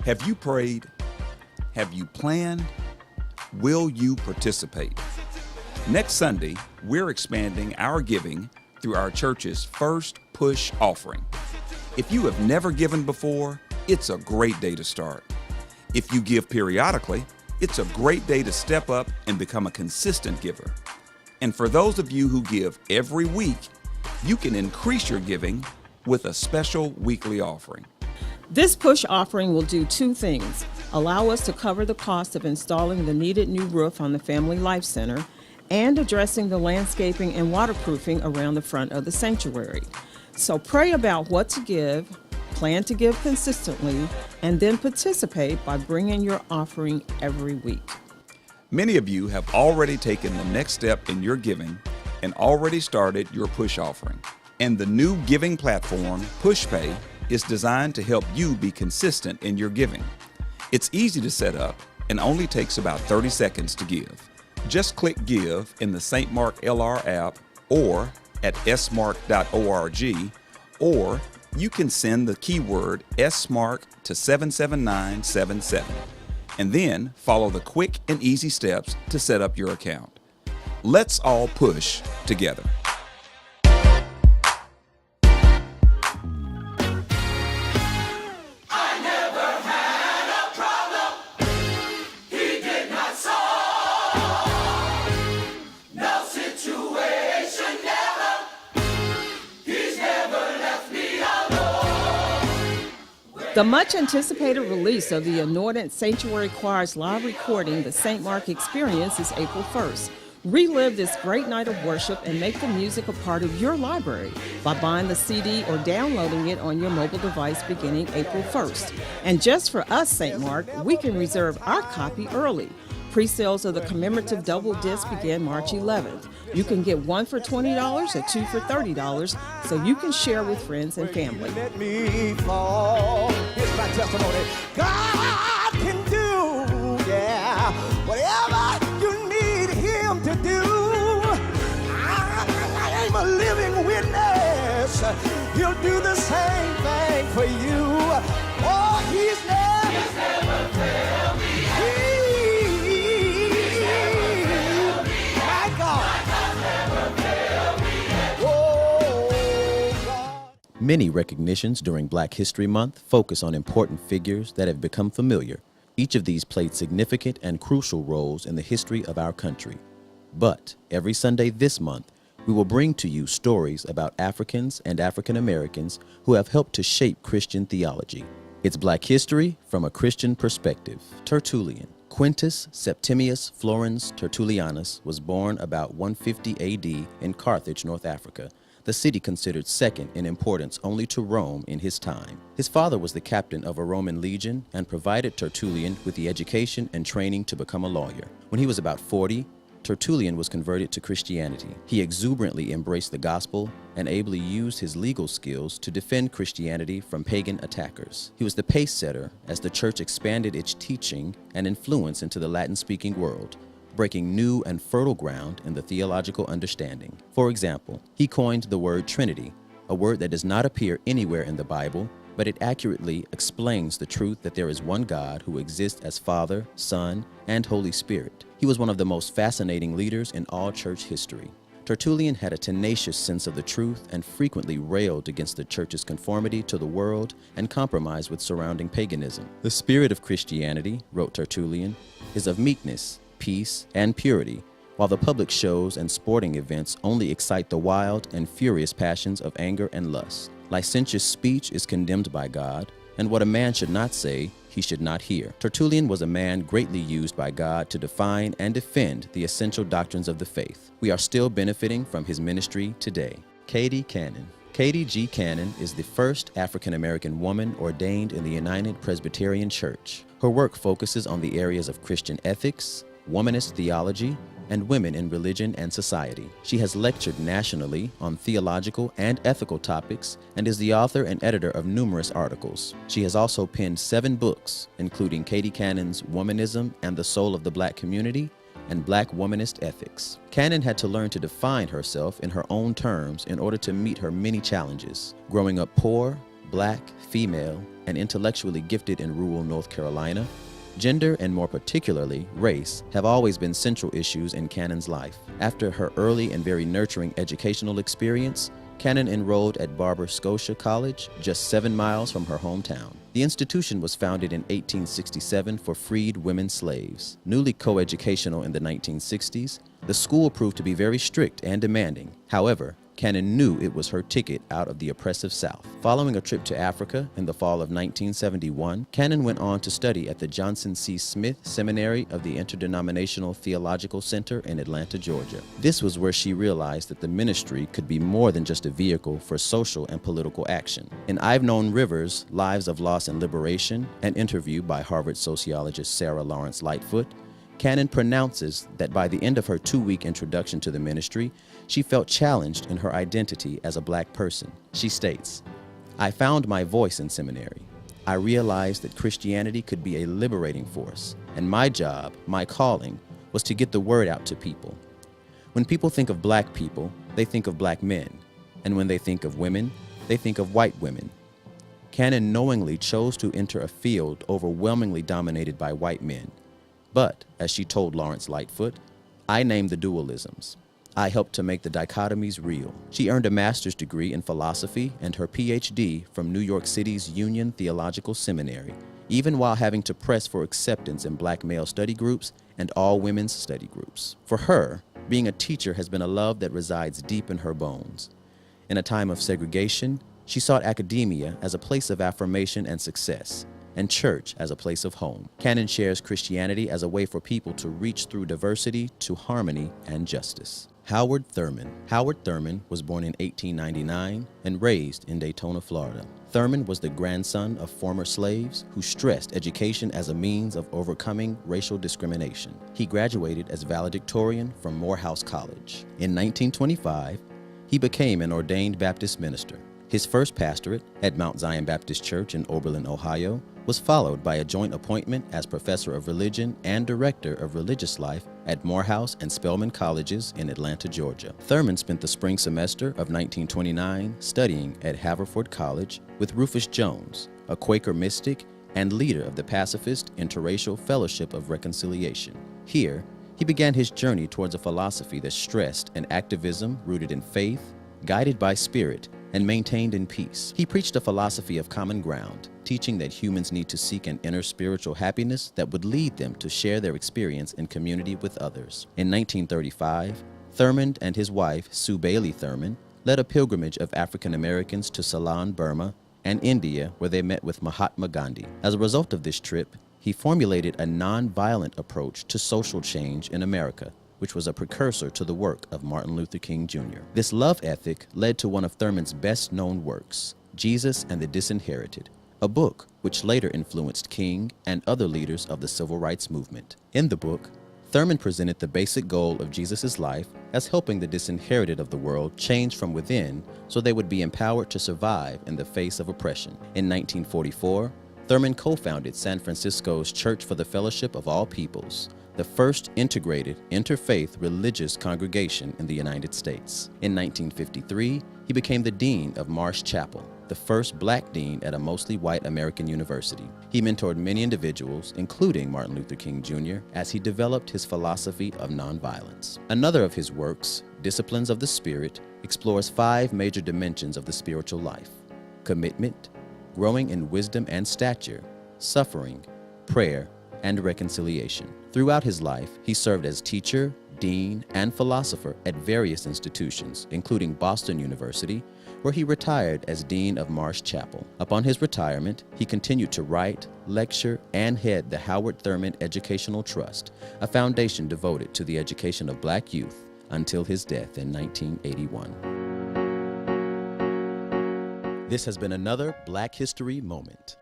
Have you prayed? Have you planned? Will you participate? Next Sunday, we're expanding our giving through our church's first push offering. If you have never given before, it's a great day to start. If you give periodically, it's a great day to step up and become a consistent giver. And for those of you who give every week, you can increase your giving with a special weekly offering. This push offering will do two things: allow us to cover the cost of installing the needed new roof on the Family Life Center and addressing the landscaping and waterproofing around the front of the sanctuary. So pray about what to give, plan to give consistently, and then participate by bringing your offering every week. Many of you have already taken the next step in your giving and already started your push offering. And the new giving platform, PushPay, is designed to help you be consistent in your giving. It's easy to set up and only takes about 30 seconds to give. Just click Give in the St. Mark LR app or at smark.org, or you can send the keyword SMARK to 77977 and then follow the quick and easy steps to set up your account. Let's all push together. The much-anticipated release of the Anointed Sanctuary Choir's live recording, The St. Mark Experience, is April 1st. Relive this great night of worship and make the music a part of your library by buying the CD or downloading it on your mobile device beginning April 1st. And just for us, St. Mark, we can reserve our copy early. Pre-sales of the commemorative double disc begin March 11th. You can get one for $20 or two for $30, so you can share with friends and family. Let me fall. Here's my testimony. God can do, yeah, whatever you need Him to do. I'm a living witness. He'll do the same thing for you. Oh, He's never failed me. Many recognitions during Black History Month focus on important figures that have become familiar. Each of these played significant and crucial roles in the history of our country. But every Sunday this month, we will bring to you stories about Africans and African Americans who have helped to shape Christian theology. It's Black history from a Christian perspective. Tertullian. Quintus Septimius Florens Tertullianus was born about 150 AD in Carthage, North Africa, the city considered second in importance only to Rome in his time. His father was the captain of a Roman legion and provided Tertullian with the education and training to become a lawyer. When he was about 40, Tertullian was converted to Christianity. He exuberantly embraced the gospel and ably used his legal skills to defend Christianity from pagan attackers. He was the pace setter as the church expanded its teaching and influence into the Latin-speaking world, breaking new and fertile ground in the theological understanding. For example, he coined the word Trinity, a word that does not appear anywhere in the Bible, but it accurately explains the truth that there is one God who exists as Father, Son, and Holy Spirit. He was one of the most fascinating leaders in all church history. Tertullian had a tenacious sense of the truth and frequently railed against the church's conformity to the world and compromise with surrounding paganism. The spirit of Christianity, wrote Tertullian, is of meekness, peace, and purity, while the public shows and sporting events only excite the wild and furious passions of anger and lust. Licentious speech is condemned by God, and what a man should not say, he should not hear. Tertullian was a man greatly used by God to define and defend the essential doctrines of the faith. We are still benefiting from his ministry today. Katie Cannon. Katie G. Cannon is the first African-American woman ordained in the United Presbyterian Church. Her work focuses on the areas of Christian ethics, womanist theology, and women in religion and society. She has lectured nationally on theological and ethical topics and is the author and editor of numerous articles. She has also penned 7 books, including Katie Cannon's Womanism and the Soul of the Black Community and Black Womanist Ethics. Cannon had to learn to define herself in her own terms in order to meet her many challenges. Growing up poor, black, female, and intellectually gifted in rural North Carolina, gender, and more particularly, race, have always been central issues in Cannon's life. After her early and very nurturing educational experience, Cannon enrolled at Barber Scotia College, just 7 miles from her hometown. The institution was founded in 1867 for freed women slaves. Newly coeducational in the 1960s, the school proved to be very strict and demanding. However, Cannon knew it was her ticket out of the oppressive South. Following a trip to Africa in the fall of 1971, Cannon went on to study at the Johnson C. Smith Seminary of the Interdenominational Theological Center in Atlanta, Georgia. This was where she realized that the ministry could be more than just a vehicle for social and political action. In I've Known Rivers, Lives of Loss and Liberation, an interview by Harvard sociologist Sarah Lawrence Lightfoot, Cannon pronounces that by the end of her 2-week introduction to the ministry, she felt challenged in her identity as a black person. She states, "I found my voice in seminary. I realized that Christianity could be a liberating force, and my job, my calling, was to get the word out to people. When people think of black people, they think of black men, and when they think of women, they think of white women." Cannon knowingly chose to enter a field overwhelmingly dominated by white men. But, as she told Lawrence Lightfoot, "I named the dualisms. I helped to make the dichotomies real." She earned a master's degree in philosophy and her PhD from New York City's Union Theological Seminary, even while having to press for acceptance in black male study groups and all women's study groups. For her, being a teacher has been a love that resides deep in her bones. In a time of segregation, she sought academia as a place of affirmation and success, and church as a place of home. Cannon shares Christianity as a way for people to reach through diversity to harmony and justice. Howard Thurman. Howard Thurman was born in 1899 and raised in Daytona, Florida. Thurman was the grandson of former slaves who stressed education as a means of overcoming racial discrimination. He graduated as valedictorian from Morehouse College. In 1925, he became an ordained Baptist minister. His first pastorate at Mount Zion Baptist Church in Oberlin, Ohio, was followed by a joint appointment as professor of religion and director of religious life at Morehouse and Spelman Colleges in Atlanta, Georgia. Thurman spent the spring semester of 1929 studying at Haverford College with Rufus Jones, a Quaker mystic and leader of the pacifist Interracial Fellowship of Reconciliation. Here, he began his journey towards a philosophy that stressed an activism rooted in faith, guided by spirit, and maintained in peace. He preached a philosophy of common ground, teaching that humans need to seek an inner spiritual happiness that would lead them to share their experience in community with others. In 1935, Thurman and his wife, Sue Bailey Thurman, led a pilgrimage of African Americans to Ceylon, Burma, and India, where they met with Mahatma Gandhi. As a result of this trip, he formulated a nonviolent approach to social change in America, which was a precursor to the work of Martin Luther King Jr. This love ethic led to one of Thurman's best-known works, Jesus and the Disinherited, a book which later influenced King and other leaders of the civil rights movement. In the book, Thurman presented the basic goal of Jesus' life as helping the disinherited of the world change from within so they would be empowered to survive in the face of oppression. In 1944, Thurman co-founded San Francisco's Church for the Fellowship of All Peoples, the first integrated interfaith religious congregation in the United States. In 1953, he became the dean of Marsh Chapel, the first black dean at a mostly white American university. He mentored many individuals, including Martin Luther King Jr., as he developed his philosophy of nonviolence. Another of his works, Disciplines of the Spirit, explores 5 major dimensions of the spiritual life: commitment, growing in wisdom and stature, suffering, prayer, and reconciliation. Throughout his life, he served as teacher, dean, and philosopher at various institutions, including Boston University, where he retired as dean of Marsh Chapel. Upon his retirement, he continued to write, lecture, and head the Howard Thurman Educational Trust, a foundation devoted to the education of black youth, until his death in 1981. This has been another Black History Moment.